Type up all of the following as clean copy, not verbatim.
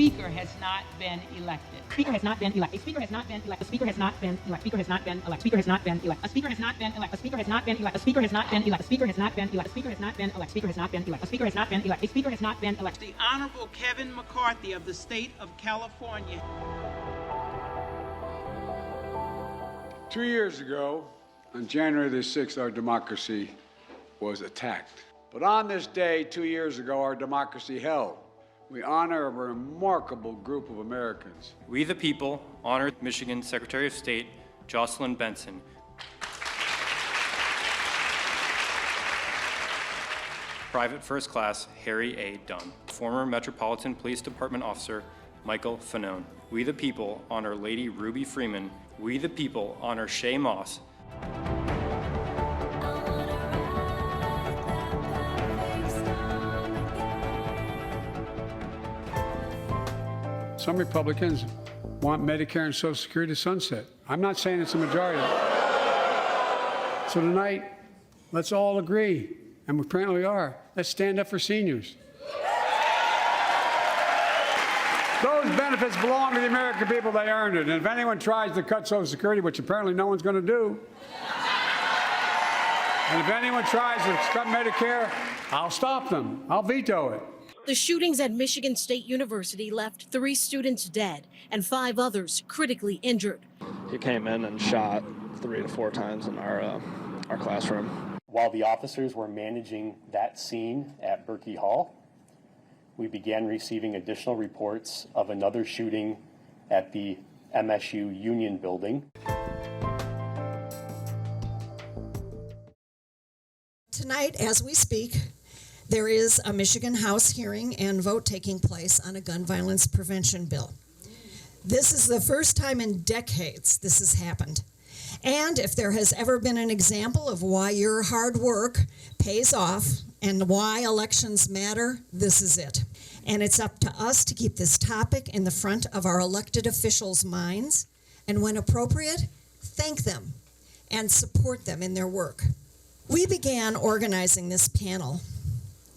speaker has not been elected. Speaker has not been elected. A speaker has not been elected. A speaker has not been elected. Speaker has not been elected. Speaker has not been elected. A speaker has not been elected. A speaker has not been elected. A speaker has not been elected. A speaker has not been elected. A speaker has not been elected. Speaker has not been elected. A speaker has not been elected. A speaker has not been elected. The Honorable Kevin McCarthy of the state of California. 2 years ago, on January the 6th, our democracy was attacked. But on this day, 2 years ago, our democracy held. We honor a remarkable group of Americans. We the people honor Michigan Secretary of State Jocelyn Benson. Private First Class Harry A. Dunn. Former Metropolitan Police Department Officer Michael Fanone. We the people honor Lady Ruby Freeman. We the people honor Shay Moss. Some Republicans want Medicare and Social Security to sunset. I'm not saying it's a majority. So tonight, let's all agree, and we apparently are, let's stand up for seniors. Those benefits belong to the American people. They earned it. And if anyone tries to cut Social Security, which apparently no one's going to do, and if anyone tries to cut Medicare, I'll stop them. I'll veto it. The shootings at Michigan State University left 3 students dead and 5 others critically injured. He came in and shot 3 to 4 times in our classroom. While the officers were managing that scene at Berkey Hall, we began receiving additional reports of another shooting at the MSU Union Building. Tonight, as we speak, there is a Michigan House hearing and vote taking place on a gun violence prevention bill. This is the first time in decades this has happened. And if there has ever been an example of why your hard work pays off and why elections matter, this is it. And it's up to us to keep this topic in the front of our elected officials' minds, and when appropriate, thank them and support them in their work. We began organizing this panel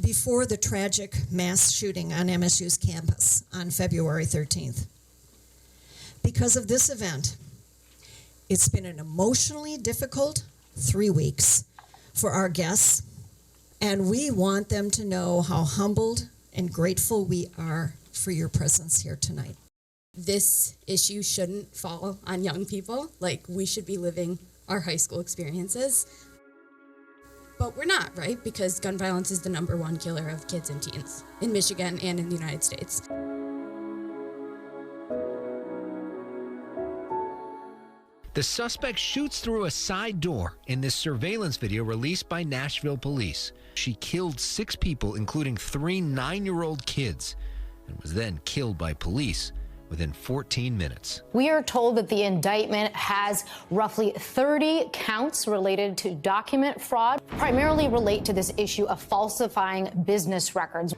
before the tragic mass shooting on MSU's campus on February 13th. Because of this event, it's been an emotionally difficult 3 weeks for our guests, and we want them to know how humbled and grateful we are for your presence here tonight. This issue shouldn't fall on young people. Like, we should be living our high school experiences. But we're not, right? Because gun violence is the #1 killer of kids and teens in Michigan and in the United States. The suspect shoots through a side door in this surveillance video released by Nashville police. She killed 6 people, including 3 9-year-old kids, and was then killed by police within 14 minutes. We are told that the indictment has roughly 30 counts related to document fraud, primarily relate to this issue of falsifying business records.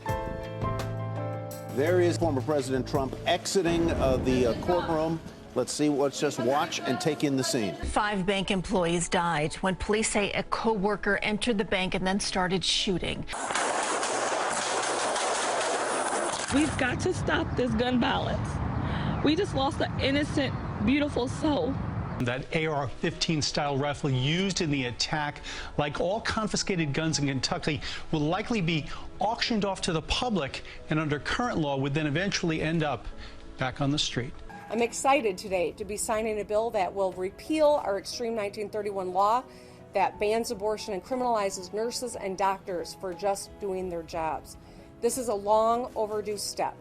There is former President Trump exiting the courtroom. Let's just watch and take in the scene. 5 bank employees died when police say a co-worker entered the bank and then started shooting. We've got to stop this gun violence. We just lost an innocent, beautiful soul. That AR-15 style rifle used in the attack, like all confiscated guns in Kentucky, will likely be auctioned off to the public and under current law would then eventually end up back on the street. I'm excited today to be signing a bill that will repeal our extreme 1931 law that bans abortion and criminalizes nurses and doctors for just doing their jobs. This is a long overdue step,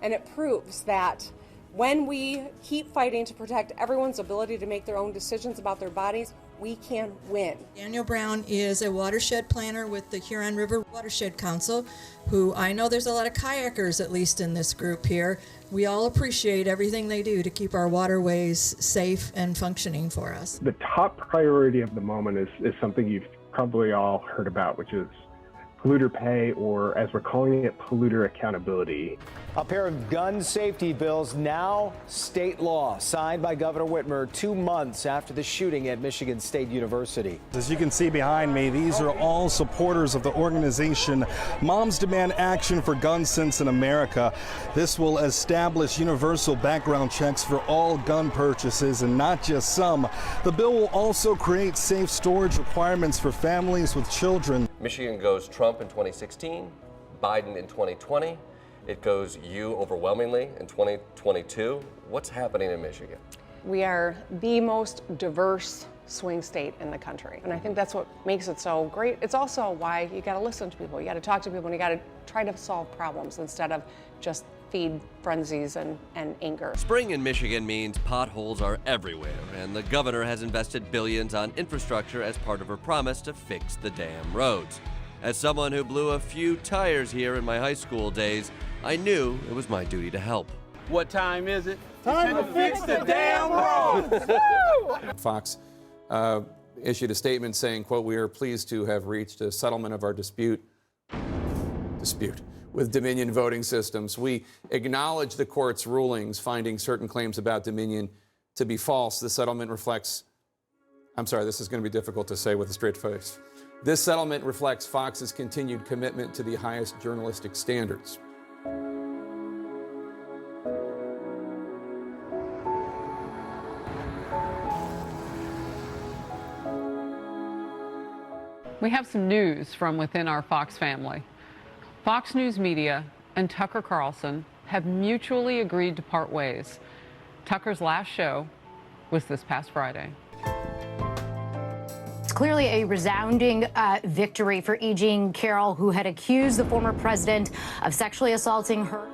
and it proves that when we keep fighting to protect everyone's ability to make their own decisions about their bodies, we can win. Daniel Brown is a watershed planner with the Huron River Watershed Council, who I know there's a lot of kayakers, at least in this group here. We all appreciate everything they do to keep our waterways safe and functioning for us. The top priority of the moment is something you've probably all heard about, which is polluter pay, or as we're calling it, polluter accountability. A pair of gun safety bills, now state law, signed by Governor Whitmer 2 months after the shooting at Michigan State University. As you can see behind me, these are all supporters of the organization Moms Demand Action for Gun Sense in America. This will establish universal background checks for all gun purchases and not just some. The bill will also create safe storage requirements for families with children. Michigan goes Trump in 2016, Biden in 2020. It goes you overwhelmingly in 2022. What's happening in Michigan? We are the most diverse swing state in the country. And I think that's what makes it so great. It's also why you got to listen to people. You got to talk to people, and you got to try to solve problems instead of just feed frenzies and anger. Spring in Michigan means potholes are everywhere, and the governor has invested billions on infrastructure as part of her promise to fix the damn roads. As someone who blew a few tires here in my high school days, I knew it was my duty to help. What time is it? Time to fix the damn roads! Fox issued a statement saying, quote, "We are pleased to have reached a settlement of our dispute with Dominion voting systems. We acknowledge the court's rulings finding certain claims about Dominion to be false. The settlement reflects," I'm sorry, this is going to be difficult to say with a straight face. "This settlement reflects Fox's continued commitment to the highest journalistic standards." We have some news from within our Fox family. Fox News Media and Tucker Carlson have mutually agreed to part ways. Tucker's last show was this past Friday. It's clearly a resounding victory for E. Jean Carroll, who had accused the former president of sexually assaulting her.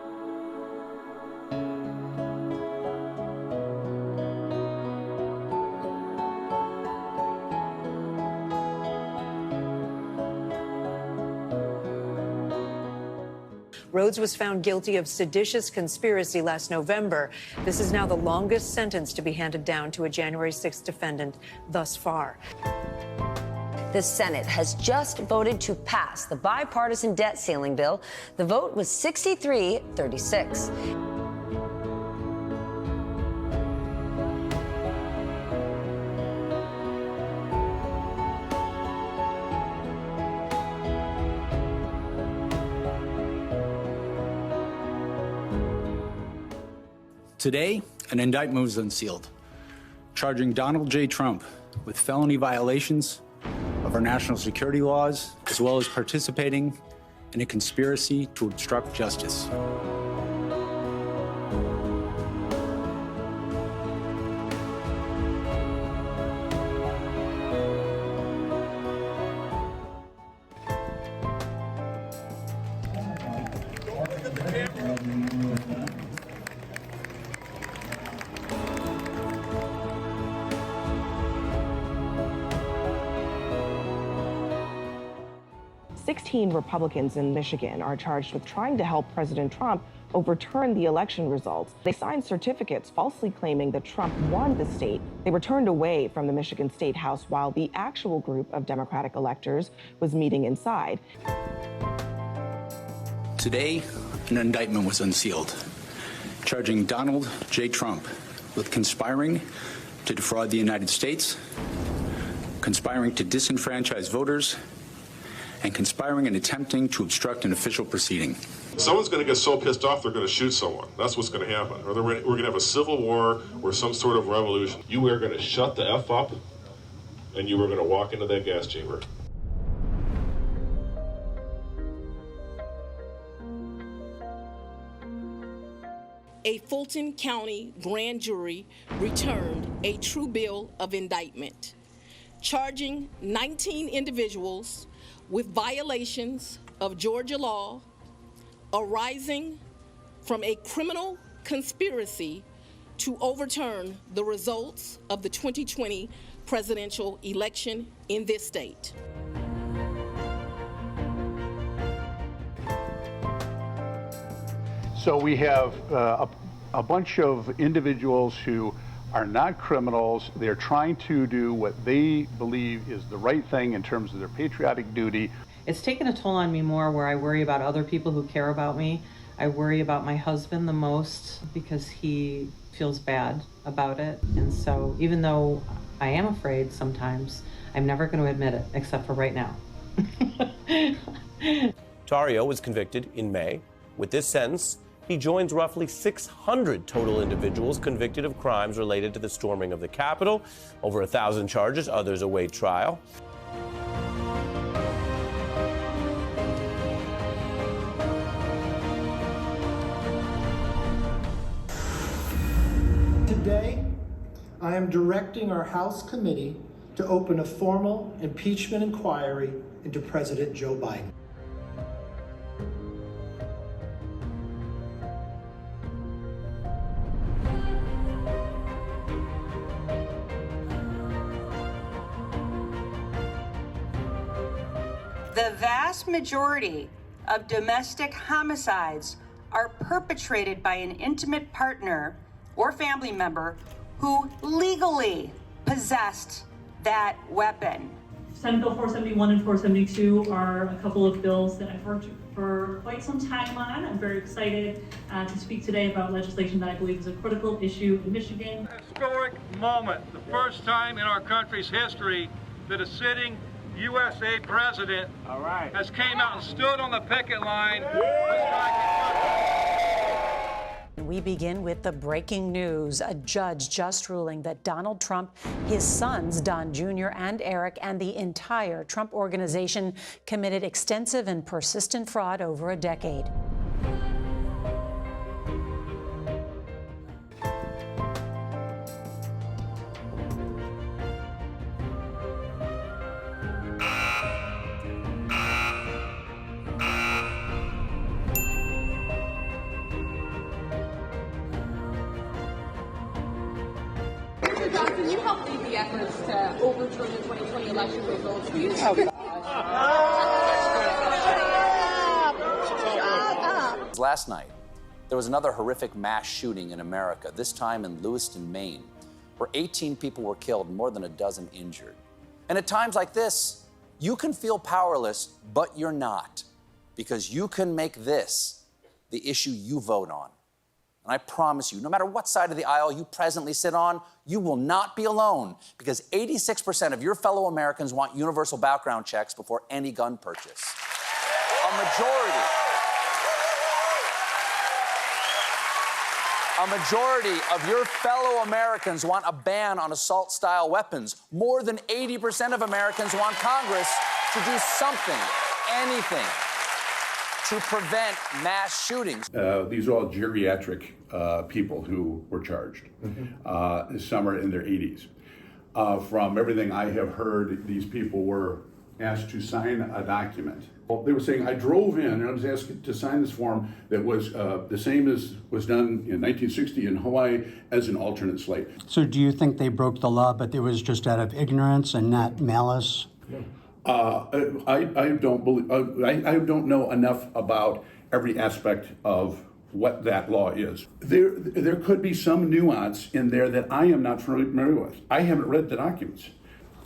Rhodes was found guilty of seditious conspiracy last November. This is now the longest sentence to be handed down to a January 6th defendant thus far. The Senate has just voted to pass the bipartisan debt ceiling bill. The vote was 63-36. Today, an indictment was unsealed, charging Donald J. Trump with felony violations of our national security laws, as well as participating in a conspiracy to obstruct justice. Republicans in Michigan are charged with trying to help President Trump overturn the election results. They signed certificates falsely claiming that Trump won the state. They were turned away from the Michigan State House while the actual group of Democratic electors was meeting inside. Today, an indictment was unsealed, charging Donald J. Trump with conspiring to defraud the United States, conspiring to disenfranchise voters, and conspiring and attempting to obstruct an official proceeding. Someone's going to get so pissed off they're going to shoot someone. That's what's going to happen. Or we're going to have a civil war or some sort of revolution. You are going to shut the F up, and you are going to walk into that gas chamber. A Fulton County grand jury returned a true bill of indictment, charging 19 individuals with violations of Georgia law arising from a criminal conspiracy to overturn the results of the 2020 presidential election in this state. So we have a bunch of individuals who are not criminals. They're trying to do what they believe is the right thing in terms of their patriotic duty. It's taken a toll on me more where I worry about other people who care about me I worry about my husband the most because he feels bad about it. And so even though I am afraid sometimes, I'm never going to admit it, except for right now. Tarrio was convicted in May. With this sentence, he joins roughly 600 total individuals convicted of crimes related to the storming of the Capitol. Over 1,000 charges, others await trial. Today, I am directing our House committee to open a formal impeachment inquiry into President Joe Biden. The vast majority of domestic homicides are perpetrated by an intimate partner or family member who legally possessed that weapon. Senate Bill 471 and 472 are a couple of bills that I've worked for quite some time on. I'm very excited to speak today about legislation that I believe is a critical issue in Michigan. Historic moment, the first time in our country's history that a sitting USA president has came out and stood on the picket line. We begin with the breaking news. A judge just ruling that Donald Trump, his sons, Don Jr. and Eric, and the entire Trump organization committed extensive and persistent fraud over a decade. Can you help lead the efforts to overturn the 2020 election results? Last night, there was another horrific mass shooting in America, this time in Lewiston, Maine, where 18 people were killed and more than a dozen injured. And at times like this, you can feel powerless, but you're not, because you can make this the issue you vote on. And I promise you, no matter what side of the aisle you presently sit on, you will not be alone, because 86% of your fellow Americans want universal background checks before any gun purchase. A majority of your fellow Americans want a ban on assault-style weapons. More than 80% of Americans want Congress to do something, anything, to prevent mass shootings. These are all geriatric people who were charged. Some are in their 80s. From everything I have heard, these people were asked to sign a document. Well, they were saying, I drove in and I was asked to sign this form that was the same as was done in 1960 in Hawaii as an alternate slate. So do you think they broke the law, but it was just out of ignorance and not malice? I don't believe. I don't know enough about every aspect of what that law is. There could be some nuance in there that I am not familiar with. I haven't read the documents.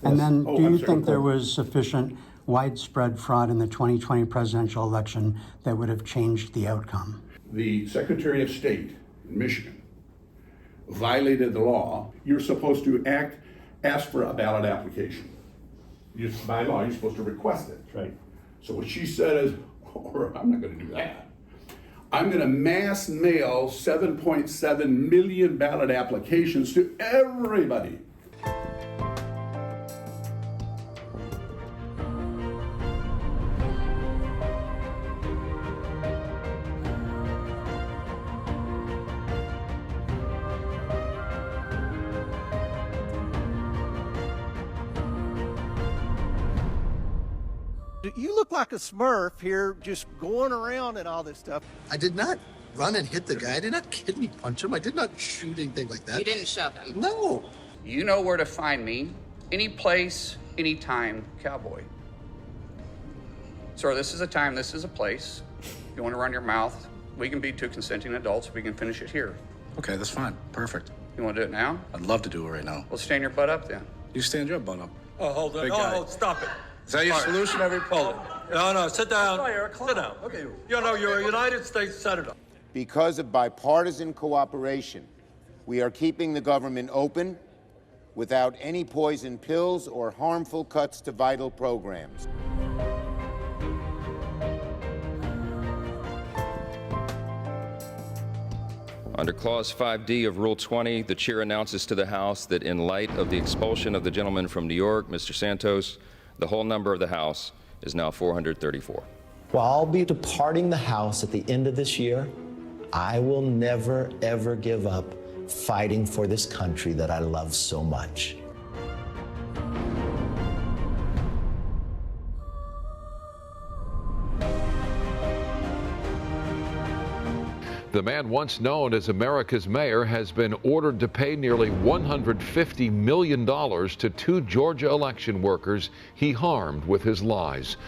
And then, do you think there was sufficient widespread fraud in the 2020 presidential election that would have changed the outcome? The Secretary of State in Michigan violated the law. You're supposed to ask for a ballot application. By law, you're supposed to request it. Right. So what she said is, I'm not going to do that. I'm going to mass mail 7.7 million ballot applications to everybody. You look like a Smurf here, just going around and all this stuff. I did not run and hit the guy. I did not kidney punch him. I did not shoot anything like that. You didn't shove him? No. You know where to find me. Any place, anytime, cowboy. Sir, this is a time, this is a place. If you want to run your mouth, we can be two consenting adults. We can finish it here. Okay, that's fine. Perfect. You want to do it now? I'd love to do it right now. Well, stand your butt up then. You stand your butt up. Oh, hold on. Big guy. Oh, stop it. Is that your solution? Hold it. No, sit down. Sit down. Okay. You know, you're a United States Senator. Because of bipartisan cooperation, we are keeping the government open without any poison pills or harmful cuts to vital programs. Under Clause 5D of Rule 20, the chair announces to the House that in light of the expulsion of the gentleman from New York, Mr. Santos, the whole number of the House is now 434. While I'll be departing the House at the end of this year, I will never, ever give up fighting for this country that I love so much. The man once known as America's mayor has been ordered to pay nearly $150 million to 2 Georgia election workers he harmed with his lies.